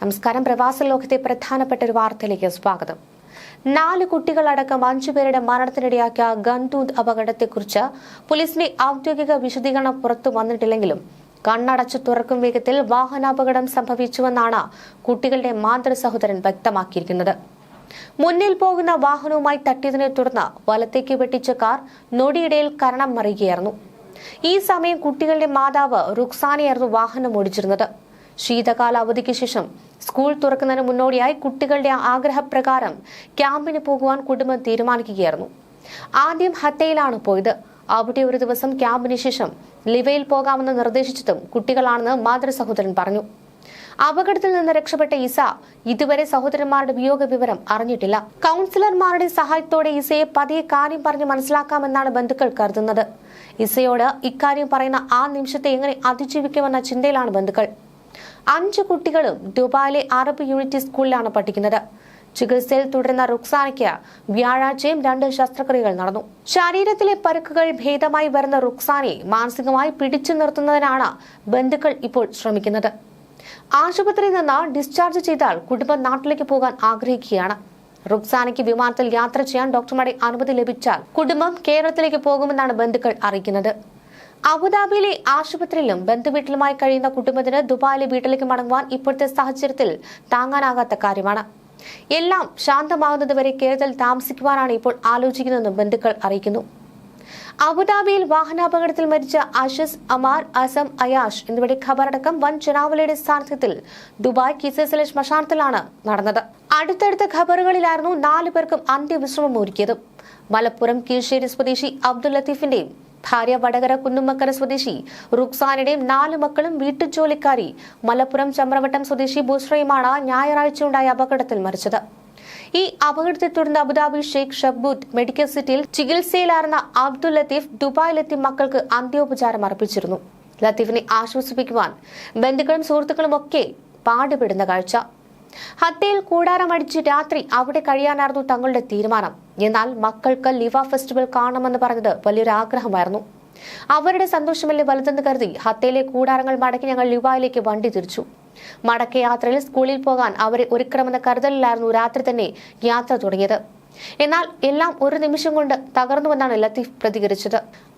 നമസ്കാരം. പ്രവാസ ലോകത്തെ പ്രധാനപ്പെട്ട ഒരു വാർത്തയിലേക്ക് സ്വാഗതം. 4 കുട്ടികളടക്കം 5 പേരുടെ മരണത്തിനിടയാക്കിയ ഗൺതൂത്ത് അപകടത്തെക്കുറിച്ച് പോലീസിന്റെ ഔദ്യോഗിക വിശദീകരണം പുറത്തു വന്നിട്ടില്ലെങ്കിലും കണ്ണടച്ചു തുറക്കും വേഗത്തിൽ വാഹനാപകടം സംഭവിച്ചുവെന്നാണ് കുട്ടികളുടെ മാതൃ സഹോദരൻ വ്യക്തമാക്കിയിരിക്കുന്നത്. മുന്നിൽ പോകുന്ന വാഹനവുമായി തട്ടിയതിനെ തുടർന്ന് വലത്തേക്ക് വെട്ടിച്ച കാർ നൊടിയിടയിൽ കരണം മറിയുകയായിരുന്നു. ഈ സമയം കുട്ടികളുടെ മാതാവ് റുക്സാനയായിരുന്നു വാഹനം ഓടിച്ചിരുന്നത്. ശീതകാല അവധിക്ക് ശേഷം സ്കൂൾ തുറക്കുന്നതിന് മുന്നോടിയായി കുട്ടികളുടെ ആഗ്രഹപ്രകാരം ക്യാമ്പിന് പോകുവാൻ കുടുംബം തീരുമാനിക്കുകയായിരുന്നു. ആദ്യം ഹത്തയിലാണ് പോയത്. അവിടെ ഒരു ദിവസം ക്യാമ്പിന് ശേഷം ലിവയിൽ പോകാമെന്ന് നിർദ്ദേശിച്ചതും കുട്ടികളാണെന്ന് മാതൃ സഹോദരൻ പറഞ്ഞു. അപകടത്തിൽ നിന്ന് രക്ഷപ്പെട്ട ഇസ ഇതുവരെ സഹോദരന്മാരുടെ വിയോഗ വിവരം അറിഞ്ഞിട്ടില്ല. കൗൺസിലർമാരുടെ സഹായത്തോടെ ഇസയെ പതിയെ കാര്യം പറഞ്ഞ് മനസ്സിലാക്കാമെന്നാണ് ബന്ധുക്കൾ കരുതുന്നത്. ഇസയോട് ഇക്കാര്യം പറയുന്ന ആ നിമിഷത്തെ എങ്ങനെ അതിജീവിക്കുമെന്ന ചിന്തയിലാണ് ബന്ധുക്കൾ. 5 കുട്ടികളും ദുബായിലെ അറബ് യൂണിറ്റി സ്കൂളിലാണ് പഠിക്കുന്നത്. ചികിത്സയിൽ തുടരുന്ന റുക്സാനയ്ക്ക് വ്യാഴാഴ്ചയും 2 ശസ്ത്രക്രിയകൾ നടന്നു. ശരീരത്തിലെ പരുക്കുകൾ ഭേദമായി വരുന്ന റുക്സാനയെ മാനസികമായി പിടിച്ചു നിർത്തുന്നതിനാണ് ബന്ധുക്കൾ ഇപ്പോൾ ശ്രമിക്കുന്നത്. ആശുപത്രിയിൽ നിന്ന് ഡിസ്ചാർജ് ചെയ്താൽ കുടുംബം നാട്ടിലേക്ക് പോകാൻ ആഗ്രഹിക്കുകയാണ്. റുക്സാനയ്ക്ക് വിമാനത്തിൽ യാത്ര ചെയ്യാൻ ഡോക്ടർമാരുടെ അനുമതി ലഭിച്ചാൽ കുടുംബം കേരളത്തിലേക്ക് പോകുമെന്നാണ് ബന്ധുക്കൾ അറിയിക്കുന്നത്. അബുദാബിയിലെ ആശുപത്രിയിലും ബന്ധുവീട്ടിലുമായി കഴിയുന്ന കുടുംബത്തിന് ദുബായിലെ വീട്ടിലേക്ക് മടങ്ങുവാൻ ഇപ്പോഴത്തെ സാഹചര്യത്തിൽ താങ്ങാനാകാത്ത കാര്യമാണ്. എല്ലാം ശാന്തമാകുന്നതുവരെ കേരളത്തിൽ താമസിക്കുവാനാണ് ഇപ്പോൾ ആലോചിക്കുന്നതെന്നും ബന്ധുക്കൾ അറിയിക്കുന്നു. അബുദാബിയിൽ വാഹനാപകടത്തിൽ മരിച്ച അഷസ്, അമാർ, അസം, അയാഷ് എന്നിവരുടെ ഖബറടക്കം വൻ ജനാവലിയുടെ സാന്നിധ്യത്തിൽ ദുബായ് കിസസിലെ ശ്മശാനത്തിലാണ് നടന്നത്. അടുത്തടുത്ത ഖബറുകളിലായിരുന്നു 4 പേർക്കും അന്ത്യവിശ്രമം ഒരുക്കിയത്. മലപ്പുറം കീഴ്ശ്ശേരി സ്വദേശി അബ്ദുൽ ലത്തീഫിന്റെയും ഭാര്യ വടകര കുന്നുമക്കര സ്വദേശി റുക്സാനയുടെയും 4 മക്കളും വീട്ടുജോലിക്കാരി മലപ്പുറം ചമ്രവട്ടം സ്വദേശി ബുസ്രയുമാണ് ഞായറാഴ്ചയുണ്ടായ അപകടത്തിൽ മരിച്ചത്. ഈ അപകടത്തെ തുടർന്ന് അബുദാബി ഷെയ്ഖ് ഷബ്ബൂത്ത് മെഡിക്കൽ സിറ്റിയിൽ ചികിത്സയിലായിരുന്ന അബ്ദുൽ ലത്തീഫ് ദുബായിലെത്തി മക്കൾക്ക് അന്ത്യോപചാരം അർപ്പിച്ചിരുന്നു. ലത്തീഫിനെ ആശ്വസിപ്പിക്കുവാൻ ബന്ധുക്കളും സുഹൃത്തുക്കളും ഒക്കെ പാടുപെടുന്ന കാഴ്ച. ഹത്തയിൽ കൂടാരമടിച്ച് രാത്രി അവിടെ കഴിയാനായിരുന്നു തങ്ങളുടെ തീരുമാനം. എന്നാൽ മക്കൾക്ക് ലിവ ഫെസ്റ്റിവൽ കാണണമെന്ന് പറഞ്ഞത് വലിയൊരു ആഗ്രഹമായിരുന്നു. അവരുടെ സന്തോഷമല്ലേ വലുതെന്ന് കരുതി ഹത്തയിലെ കൂടാരങ്ങൾ മടക്കി ഞങ്ങൾ ലിവായിലേക്ക് വണ്ടി തിരിച്ചു. മടക്കയാത്രയിൽ സ്കൂളിൽ പോകാൻ അവരെ ഒരുക്കണമെന്ന കരുതലിലായിരുന്നു രാത്രി തന്നെ യാത്ര തുടങ്ങിയത്. എന്നാൽ എല്ലാം ഒരു നിമിഷം കൊണ്ട് തകർന്നുവെന്നാണ് ലത്തീഫ് പ്രതികരിച്ചത്.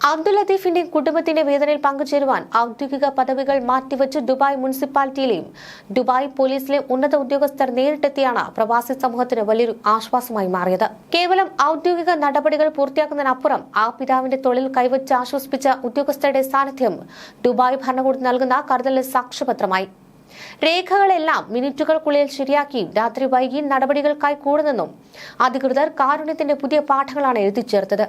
അബ്ദുൽ ലത്തീഫിന്റെ കുടുംബത്തിന്റെ വേദനയിൽ പങ്കുചേരുവാൻ ഔദ്യോഗിക പദവികൾ മാറ്റിവെച്ച് ദുബായ് മുനിസിപ്പാലിറ്റിയിലെയും ദുബായ് പോലീസിലെയും ഉന്നത ഉദ്യോഗസ്ഥർ നേരിട്ടെത്തിയാണ് പ്രവാസി സമൂഹത്തിന് വലിയൊരു ആശ്വാസമായി മാറിയത്. കേവലം ഔദ്യോഗിക നടപടികൾ പൂർത്തിയാക്കുന്നതിനപ്പുറം ആ പിതാവിന്റെ തൊഴിൽ കൈവച്ച് ആശ്വസിപ്പിച്ച ഉദ്യോഗസ്ഥരുടെ സാന്നിധ്യം ദുബായ് ഭരണകൂടം നൽകുന്ന കരുതലിന് സാക്ഷ്യപത്രമായി. രേഖകളെല്ലാം മിനിറ്റുകൾക്കുള്ളിൽ ശരിയാക്കി രാത്രി വൈകി നടപടികൾക്കായി കൂടുന്നെന്നും അധികൃതർ കാരുണ്യത്തിന്റെ പുതിയ പാഠങ്ങളാണ് എഴുതിച്ചേർത്തത്.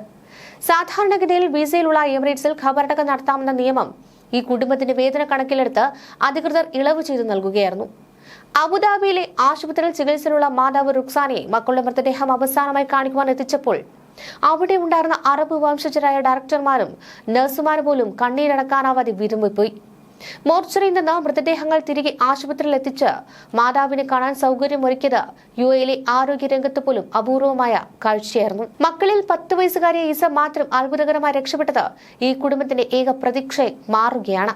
സാധാരണഗതിയിൽ വിസയിലുള്ള എമിറേറ്റ്സിൽ ഖബറടക്കം നടത്താമെന്ന നിയമം ഈ കുടുംബത്തിന്റെ വേദന കണക്കിലെടുത്ത് അധികൃതർ ഇളവ് ചെയ്തു നൽകുകയായിരുന്നു. അബുദാബിയിലെ ആശുപത്രിയിൽ ചികിത്സയിലുള്ള മാതാവ് റുക്സാനയെ മക്കളുടെ മൃതദേഹം അവസാനമായി കാണിക്കുവാൻ എത്തിച്ചപ്പോൾ അവിടെ ഉണ്ടായിരുന്ന അറബ് വംശജരായ ഡയറക്ടർമാരും നഴ്സുമാരും പോലും കണ്ണീരടക്കാനാവാതെ വിരുമ്പിപ്പോയി. മോർച്ചറിയിൽ നിന്ന് മൃതദേഹങ്ങൾ തിരികെ ആശുപത്രിയിൽ എത്തിച്ച് മാതാവിനെ കാണാൻ സൗകര്യമൊരുക്കിയത് യുഎയിലെ ആരോഗ്യ രംഗത്ത് പോലും അപൂർവമായ കാഴ്ചയായിരുന്നു. മക്കളിൽ 10 വയസ്സുകാരിയ ഈസ മാത്രം അത്ഭുതകരമായി രക്ഷപ്പെട്ടത് ഈ കുടുംബത്തിന്റെ ഏക പ്രതീക്ഷയായി മാറുകയാണ്.